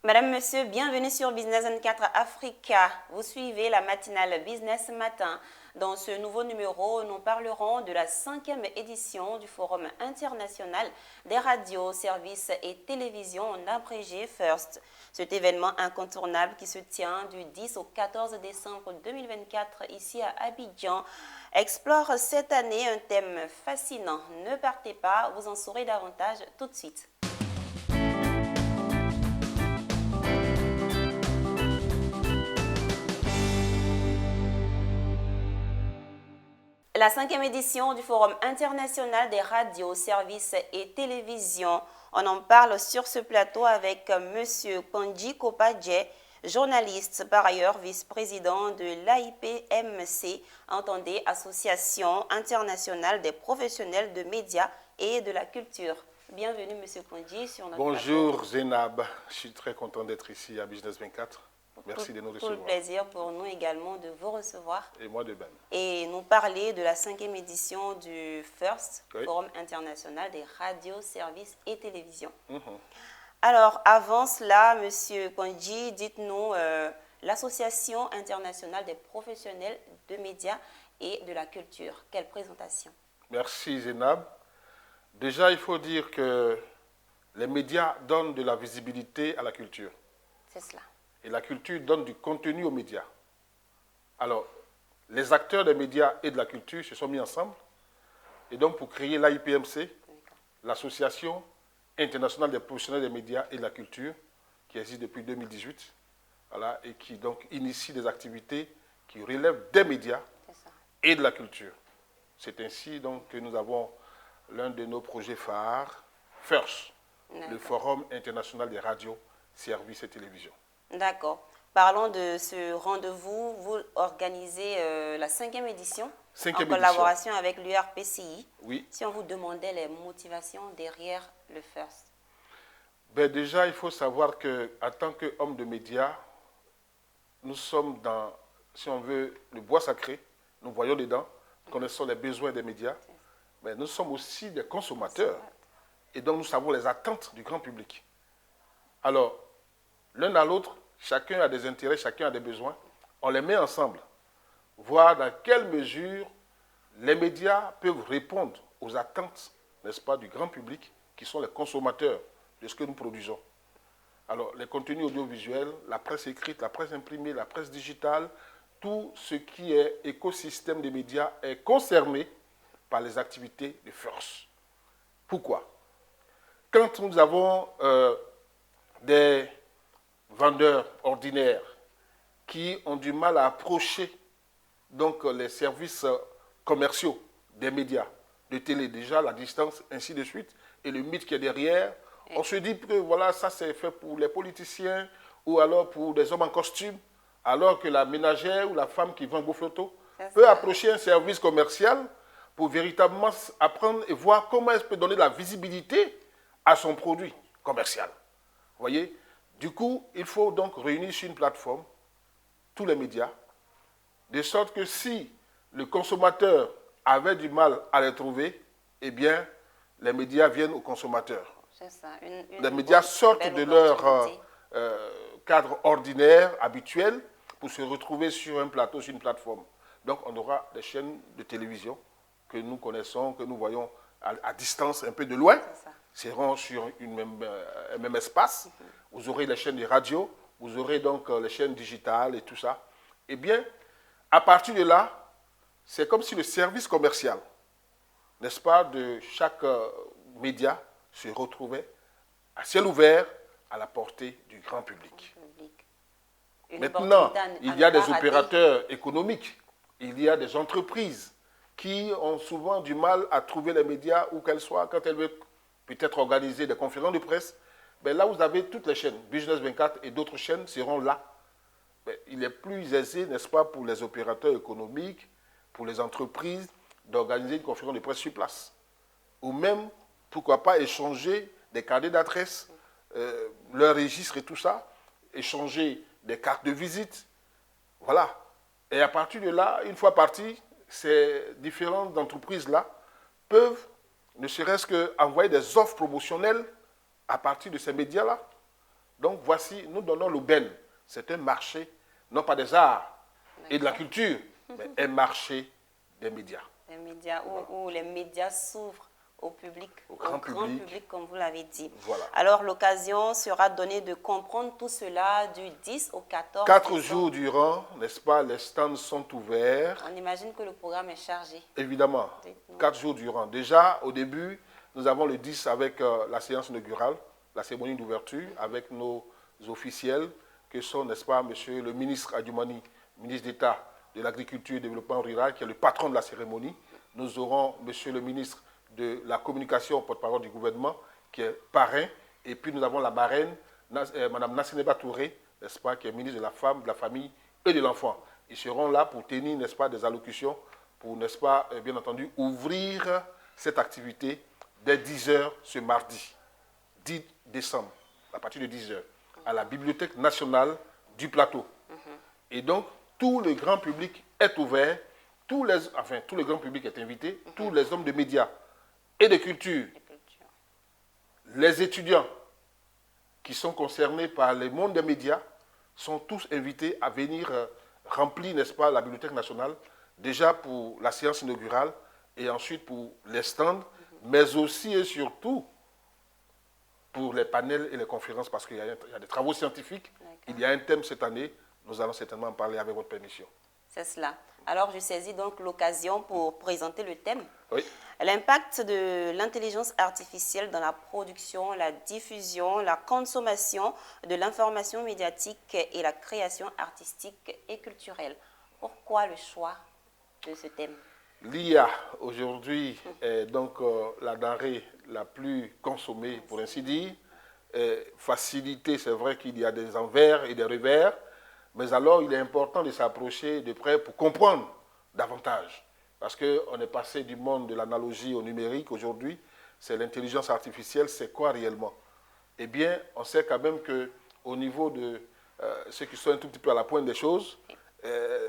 Madame, Monsieur, bienvenue sur Business 24 Africa. Vous suivez la matinale Business Matin. Dans ce nouveau numéro, nous parlerons de la 5e édition du Forum international des radios, services et télévisions en abrégé FIRST. Cet événement incontournable qui se tient du 10 au 14 décembre 2024 ici à Abidjan explore cette année un thème fascinant. Ne partez pas, vous en saurez davantage tout de suite. La 5e édition du Forum international des radios, services et télévisions. On en parle sur ce plateau avec M. Kondji Kopadje, journaliste, par ailleurs vice-président de l'AIPMC, entendez Association internationale des professionnels de médias et de la culture. Bienvenue M. Kondji sur notre Bonjour plateau. Zénab, je suis très content d'être ici à Business 24. Merci de nous Tout le recevoir. plaisir pour nous également de vous recevoir. Et moi de même. Et nous parler de la 5e édition du FIRST, Oui. Forum international des radios, services et télévisions. Mhm. Alors, avant cela, Monsieur Kondji, dites-nous l'Association internationale des professionnels de médias et de la culture. Quelle présentation? Merci Zénab. Déjà, il faut dire que les médias donnent de la visibilité à la culture. C'est cela. Et la culture donne du contenu aux médias. Alors, les acteurs des médias et de la culture se sont mis ensemble. Et donc, pour créer l'AIPMC, l'Association internationale des professionnels des médias et de la culture, qui existe depuis 2018, voilà, et qui donc initie des activités qui relèvent des médias et de la culture. C'est ainsi donc que nous avons l'un de nos projets phares, FIRST, le Forum international des radios, services et télévisions. D'accord. Parlons de ce rendez-vous. Vous organisez la 5e édition en collaboration avec l'URPCI. Oui. Si on vous demandait les motivations derrière le FIRST. Ben déjà, il faut savoir qu'en tant qu'homme de médias, nous sommes dans, si on veut, le bois sacré. Nous voyons dedans, connaissons les besoins des médias. Mais nous sommes aussi des consommateurs. Et donc, nous savons les attentes du grand public. Alors, l'un à l'autre, chacun a des intérêts, chacun a des besoins. On les met ensemble. Voir dans quelle mesure les médias peuvent répondre aux attentes, n'est-ce pas, du grand public, qui sont les consommateurs de ce que nous produisons. Alors, les contenus audiovisuels, la presse écrite, la presse imprimée, la presse digitale, tout ce qui est écosystème des médias est concerné par les activités de FIRST. Pourquoi? Quand nous avons des vendeurs ordinaires qui ont du mal à approcher donc, les services commerciaux des médias, de télé, déjà la distance, ainsi de suite, et le mythe qui est derrière, on se dit que voilà, ça c'est fait pour les politiciens ou alors pour des hommes en costume, alors que la ménagère ou la femme qui vend Beauflotto peut approcher un service commercial pour véritablement apprendre et voir comment elle peut donner de la visibilité à son produit commercial. Vous voyez? Du coup, il faut donc réunir sur une plateforme tous les médias, de sorte que si le consommateur avait du mal à les trouver, eh bien, les médias viennent aux consommateurs. C'est ça. Les médias sortent de leur cadre ordinaire, habituel, pour se retrouver sur un plateau, sur une plateforme. Donc, on aura des chaînes de télévision que nous connaissons, que nous voyons à distance, un peu de loin, seront sur un même espace. Vous aurez les chaînes de radio, vous aurez donc les chaînes digitales et tout ça. Eh bien, à partir de là, c'est comme si le service commercial, n'est-ce pas, de chaque média se retrouvait à ciel ouvert à la portée du grand public. Maintenant, il y a des opérateurs économiques, il y a des entreprises qui ont souvent du mal à trouver les médias où qu'elles soient, quand elles veulent peut-être organiser des conférences de presse. Ben là, vous avez toutes les chaînes, Business 24 et d'autres chaînes seront là. Ben, il est plus aisé, n'est-ce pas, pour les opérateurs économiques, pour les entreprises, d'organiser une conférence de presse sur place. Ou même, pourquoi pas, échanger des carnets d'adresse, leur registre et tout ça, échanger des cartes de visite. Voilà. Et à partir de là, une fois partis, ces différentes entreprises-là peuvent, ne serait-ce qu'envoyer des offres promotionnelles à partir de ces médias-là. Donc voici, nous donnons l'aubaine. C'est un marché, non pas des arts et de la culture, mais un marché des médias. Les médias, où les médias s'ouvrent au public, au grand public, comme vous l'avez dit. Voilà. Alors, l'occasion sera donnée de comprendre tout cela du 10 au 14 4 décembre. jours durant, n'est-ce pas, les stands sont ouverts. On imagine que le programme est chargé. Évidemment, 4 jours durant. Déjà, au début, nous avons le 10 avec la séance inaugurale, la cérémonie d'ouverture, avec nos officiels, que sont, n'est-ce pas, monsieur le ministre Adjumani, ministre d'État de l'Agriculture et du Développement Rural, qui est le patron de la cérémonie. Nous aurons monsieur le ministre de la Communication, porte-parole du gouvernement, qui est parrain. Et puis nous avons la marraine, madame Nassineba Touré, n'est-ce pas, qui est ministre de la Femme, de la Famille et de l'Enfant. Ils seront là pour tenir, n'est-ce pas, des allocutions, pour, n'est-ce pas, bien entendu, ouvrir cette activité dès 10h ce mardi, 10 décembre, à partir de 10h, à la Bibliothèque nationale du Plateau. Et donc, tout le grand public est ouvert, tout le grand public est invité, tous les hommes de médias et de culture, les étudiants qui sont concernés par le monde des médias sont tous invités à venir remplir, n'est-ce pas, la Bibliothèque nationale, déjà pour la séance inaugurale et ensuite pour les stands, mais aussi et surtout pour les panels et les conférences, parce qu'il y a des travaux scientifiques. Il y a un thème cette année, nous allons certainement en parler avec votre permission. C'est cela. Alors, je saisis donc l'occasion pour présenter le thème. Oui. L'impact de l'intelligence artificielle dans la production, la diffusion, la consommation de l'information médiatique et la création artistique et culturelle. Pourquoi le choix de ce thème? L'IA, aujourd'hui, est donc la denrée la plus consommée, pour ainsi dire. Facilité, c'est vrai qu'il y a des envers et des revers, mais alors il est important de s'approcher de près pour comprendre davantage. Parce qu'on est passé du monde de l'analogie au numérique. Aujourd'hui, c'est l'intelligence artificielle. C'est quoi réellement? Eh bien, on sait quand même qu'au niveau de ceux qui sont un tout petit peu à la pointe des choses,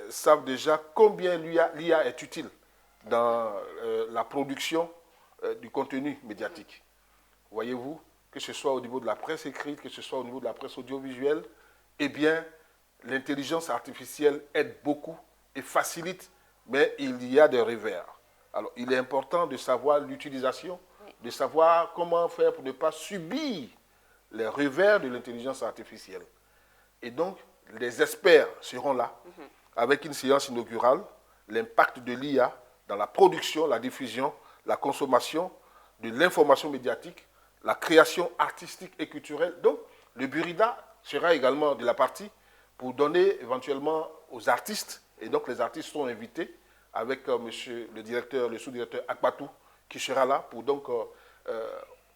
savent déjà combien l'IA est utile dans la production du contenu médiatique. Voyez-vous, que ce soit au niveau de la presse écrite, que ce soit au niveau de la presse audiovisuelle, eh bien, l'intelligence artificielle aide beaucoup et facilite, mais il y a des revers. Alors, il est important de savoir l'utilisation, de savoir comment faire pour ne pas subir les revers de l'intelligence artificielle. Et donc, les experts seront là, avec une séance inaugurale, l'impact de l'IA dans la production, la diffusion, la consommation de l'information médiatique, la création artistique et culturelle. Donc, le Burida sera également de la partie pour donner éventuellement aux artistes, et donc les artistes sont invités avec monsieur le directeur, le sous-directeur Akbatou, qui sera là pour donc,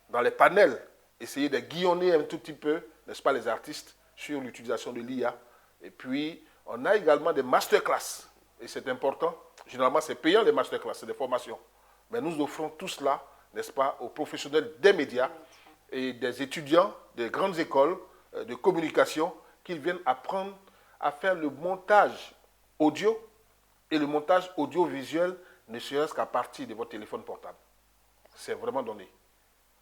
dans les panels, essayer de guillonner un tout petit peu, n'est-ce pas, les artistes sur l'utilisation de l'IA. Et puis, on a également des masterclass, et c'est important. Généralement, c'est payant les masterclass, c'est des formations. Mais nous offrons tout cela, n'est-ce pas, aux professionnels des médias et des étudiants des grandes écoles de communication qu'ils viennent apprendre à faire le montage audio et le montage audiovisuel, ne serait-ce qu'à partir de votre téléphone portable. C'est vraiment donné.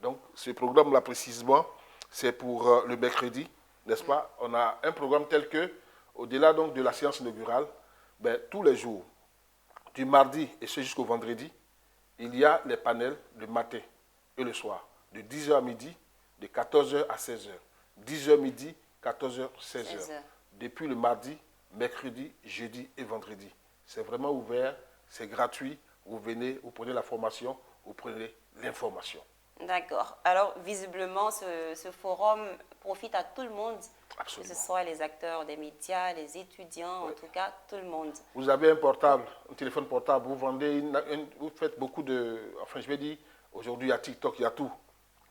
Donc, ce programme-là, précisément, c'est pour le mercredi, n'est-ce pas? On a un programme tel que, au-delà donc de la séance inaugurale, ben, tous les jours, du mardi et ce jusqu'au vendredi, il y a les panels le matin et le soir, de 10h à midi, de 14h à 16h. 10h midi, 14h, 16h. Depuis le mardi, mercredi, jeudi et vendredi. C'est vraiment ouvert, c'est gratuit. Vous venez, vous prenez la formation, vous prenez l'information. D'accord. Alors, visiblement, ce forum profite à tout le monde. Absolument. Que ce soit les acteurs des médias, les étudiants, en tout cas, tout le monde. Vous avez un portable, un téléphone portable, vous vendez, vous faites beaucoup de... Enfin, je vais dire, aujourd'hui, il y a TikTok, il y a tout.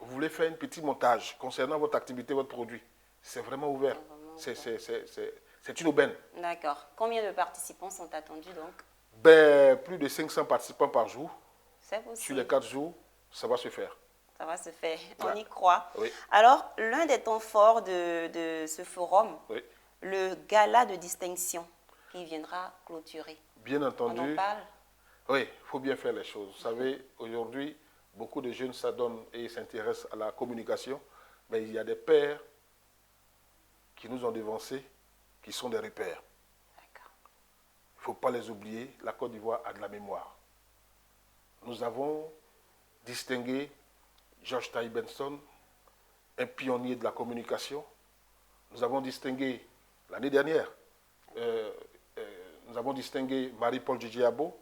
Vous voulez faire un petit montage concernant votre activité, votre produit. C'est vraiment ouvert. C'est une aubaine. D'accord. Combien de participants sont attendus, donc? Ben, plus de 500 participants par jour. C'est possible. Sur les 4 jours, ça va se faire. Ça va se faire, on y croit. Oui. Alors, l'un des temps forts de ce forum, oui, le gala de distinction qui viendra clôturer. Bien entendu. On en parle? Oui, il faut bien faire les choses. Vous savez, aujourd'hui, beaucoup de jeunes s'adonnent et s'intéressent à la communication, mais il y a des pères qui nous ont devancés, qui sont des repères. D'accord. Il ne faut pas les oublier, la Côte d'Ivoire a de la mémoire. Nous avons distingué George Taï Benson, un pionnier de la communication. Nous avons distingué, l'année dernière, nous avons distingué Marie-Paul Djidjiabo,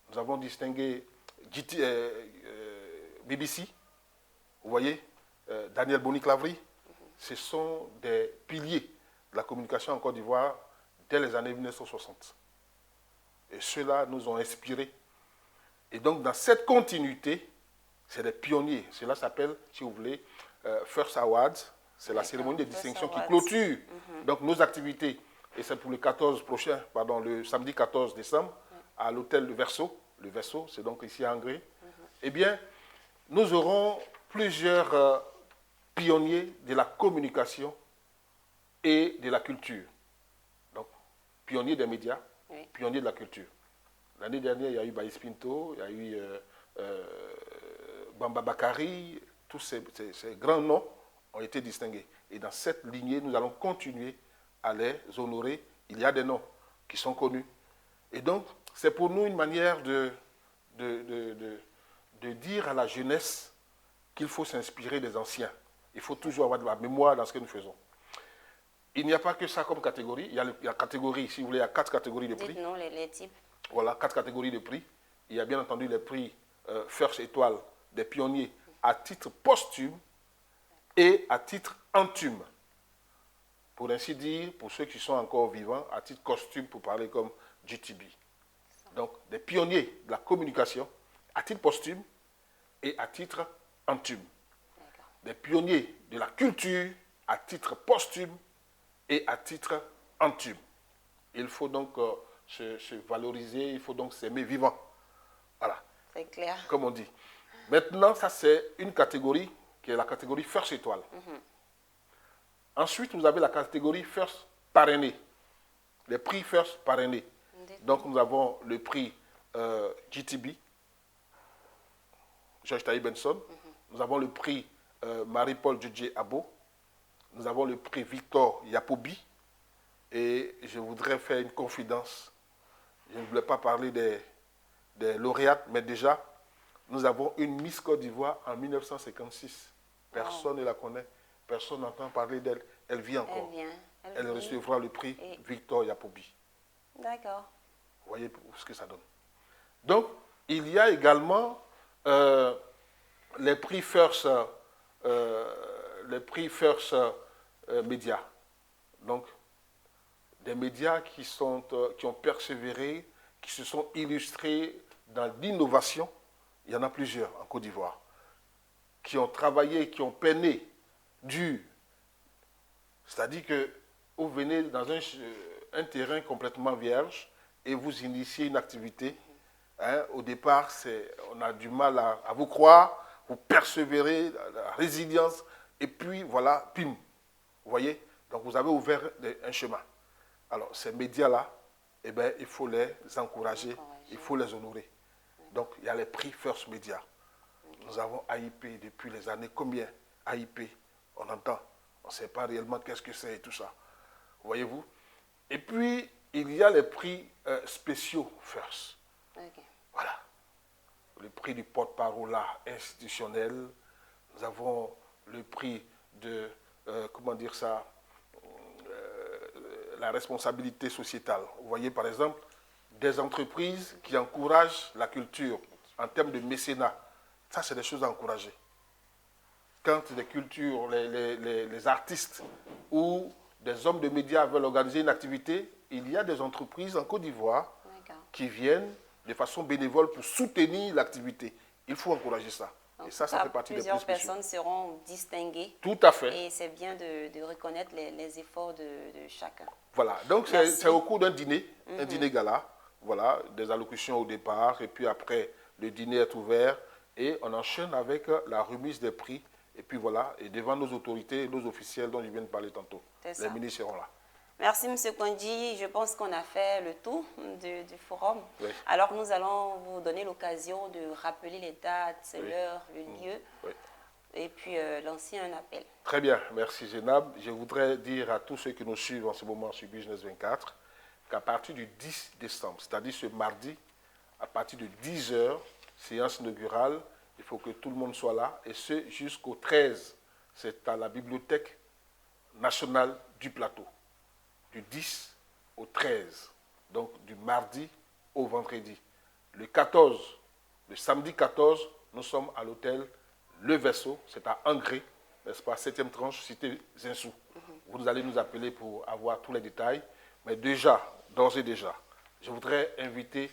nous avons distingué BBC, vous voyez, Daniel Boni-Clavry. Ce sont des piliers de la communication en Côte d'Ivoire dès les années 1960. Et ceux-là nous ont inspirés. Et donc, dans cette continuité, c'est des pionniers. Cela s'appelle, si vous voulez, First Awards. C'est la cérémonie de distinction qui clôture donc nos activités. Et c'est pour le 14 prochain, pardon, le samedi 14 décembre, à l'hôtel Le Verseau. Le Verseau, c'est donc ici à Angré. Eh bien, nous aurons plusieurs pionniers de la communication et de la culture. Donc, pionniers des médias, pionniers de la culture. L'année dernière, il y a eu Baïs Pinto, il y a eu Bamba Bakari, tous ces grands noms ont été distingués. Et dans cette lignée, nous allons continuer à les honorer. Il y a des noms qui sont connus. Et donc, c'est pour nous une manière de dire à la jeunesse qu'il faut s'inspirer des anciens. Il faut toujours avoir de la mémoire dans ce que nous faisons. Il n'y a pas que ça comme catégorie. Il y a catégorie, si vous voulez, il y a 4 catégories de prix. Dites-nous les types. Voilà, 4 catégories de prix. Il y a bien entendu les prix First Étoile des pionniers à titre posthume et à titre anthume. Pour ainsi dire, pour ceux qui sont encore vivants, à titre costume, pour parler comme GTB. Donc, des pionniers de la communication à titre posthume et à titre anthume. Des pionniers de la culture à titre posthume et à titre anthume. Il faut donc se valoriser, il faut donc s'aimer vivant. Voilà. C'est clair. Comme on dit. Maintenant, ça c'est une catégorie qui est la catégorie First Étoile. Ensuite, vous avez la catégorie First Parrainé. Les prix First Parrainé. Donc, nous avons le prix GTB, George Taï Benson. Nous avons le prix Marie-Paul Djidjiabo. Nous avons le prix Victor Yapobi. Et je voudrais faire une confidence. Je ne voulais pas parler des lauréates, mais déjà, nous avons une Miss Côte d'Ivoire en 1956. Personne ne la connaît, personne n'entend parler d'elle. Elle vit encore. Elle recevra le prix Victor Yapobi. D'accord. Vous voyez ce que ça donne. Donc, il y a également les prix First Média. Donc, des médias qui ont persévéré, qui se sont illustrés dans l'innovation. Il y en a plusieurs en Côte d'Ivoire. Qui ont travaillé, qui ont peiné dur. C'est-à-dire que vous venez dans un terrain complètement vierge et vous initiez une activité. Hein, au départ, on a du mal à vous croire, vous persévérez, la résilience, et puis voilà, pim. Vous voyez? Donc vous avez ouvert un chemin. Alors ces médias-là, eh ben, il faut les encourager, il faut les honorer. Donc il y a les prix First Media. Nous avons AIP depuis les années combien? AIP, on entend, on ne sait pas réellement qu'est-ce que c'est et tout ça. Voyez-vous? Et puis, il y a les prix spéciaux First. Okay. Voilà. Le prix du porte-parole institutionnel. Nous avons le prix de, comment dire ça, la responsabilité sociétale. Vous voyez, par exemple, des entreprises qui encouragent la culture en termes de mécénat. Ça, c'est des choses à encourager. Quand les cultures, les artistes ou des hommes de médias veulent organiser une activité, il y a des entreprises en Côte d'Ivoire qui viennent de façon bénévole pour soutenir l'activité. Il faut encourager ça. Donc, et ça fait partie des plusieurs personnes seront distinguées. Tout à fait. Et c'est bien de reconnaître les efforts de chacun. Voilà. Donc, c'est au cours d'un dîner, un dîner gala. Voilà, des allocutions au départ. Et puis après, le dîner est ouvert. Et on enchaîne avec la remise des prix. Et puis voilà, et devant nos autorités, nos officiels dont je viens de parler tantôt. Les ministres seront là. Merci, M. Kondi. Je pense qu'on a fait le tour du forum. Oui. Alors, nous allons vous donner l'occasion de rappeler les dates, l'heure, le lieu. Oui. et puis lancer un appel. Très bien, merci Zénab. Je voudrais dire à tous ceux qui nous suivent en ce moment sur Business 24 qu'à partir du 10 décembre, c'est-à-dire ce mardi, à partir de 10 heures, séance inaugurale, il faut que tout le monde soit là, et ce jusqu'au 13. C'est à la Bibliothèque nationale du Plateau, du 10 au 13, donc du mardi au vendredi. Le 14, le samedi 14, nous sommes à l'hôtel Le Vaisseau, c'est à Angré, n'est-ce pas, 7e tranche, cité Zinsou. Vous allez nous appeler pour avoir tous les détails, mais déjà, d'ores et déjà, je voudrais inviter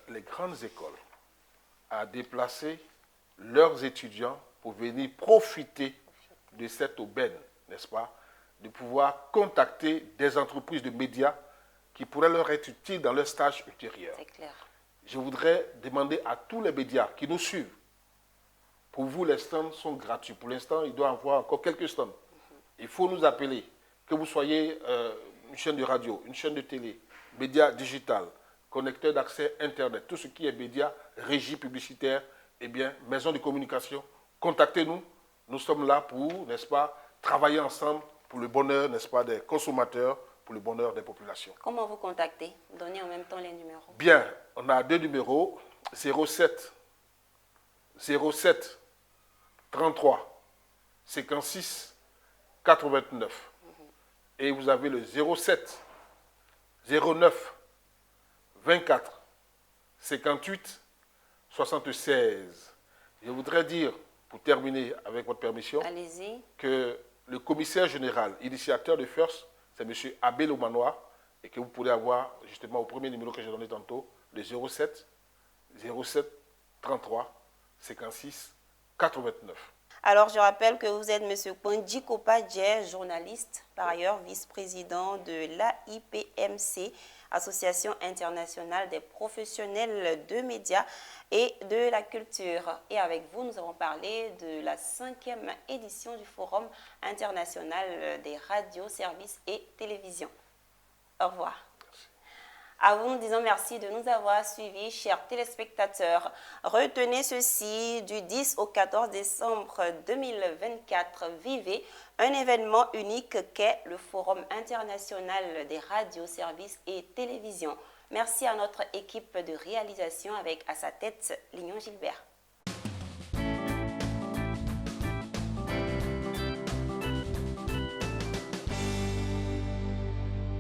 les grandes écoles à déplacer leurs étudiants pour venir profiter de cette aubaine, n'est-ce pas, de pouvoir contacter des entreprises de médias qui pourraient leur être utiles dans leur stage ultérieur. C'est clair. Je voudrais demander à tous les médias qui nous suivent, pour vous, les stands sont gratuits. Pour l'instant, il doit y avoir encore quelques stands. Il faut nous appeler, que vous soyez une chaîne de radio, une chaîne de télé, médias digital, connecteur d'accès Internet, tout ce qui est médias, régie publicitaire, eh bien, maison de communication, contactez-nous. Nous sommes là pour, n'est-ce pas, travailler ensemble pour le bonheur, n'est-ce pas, des consommateurs, pour le bonheur des populations. Comment vous contacter? Donnez en même temps les numéros. Bien, on a deux numéros, 07 33 56 89. Et vous avez le 07 09 24 58 76. Je voudrais dire, pour terminer avec votre permission, allez-y, que le commissaire général, initiateur de FIRST, c'est M. Abel Omanoa, et que vous pourrez avoir justement au premier numéro que j'ai donné tantôt, le 07 33 56 89. Alors, je rappelle que vous êtes M. Kondji Kopadje, journaliste, par ailleurs vice-président de l'AIPMC, Association internationale des professionnels de médias et de la culture. Et avec vous, nous avons parlé de la 5e édition du Forum international des radios, services et télévisions. Au revoir. À vous, nous disons merci de nous avoir suivis, chers téléspectateurs. Retenez ceci, du 10 au 14 décembre 2024, vivez un événement unique qu'est le Forum international des radios, services et télévisions. Merci à notre équipe de réalisation avec à sa tête Lignon Gilbert.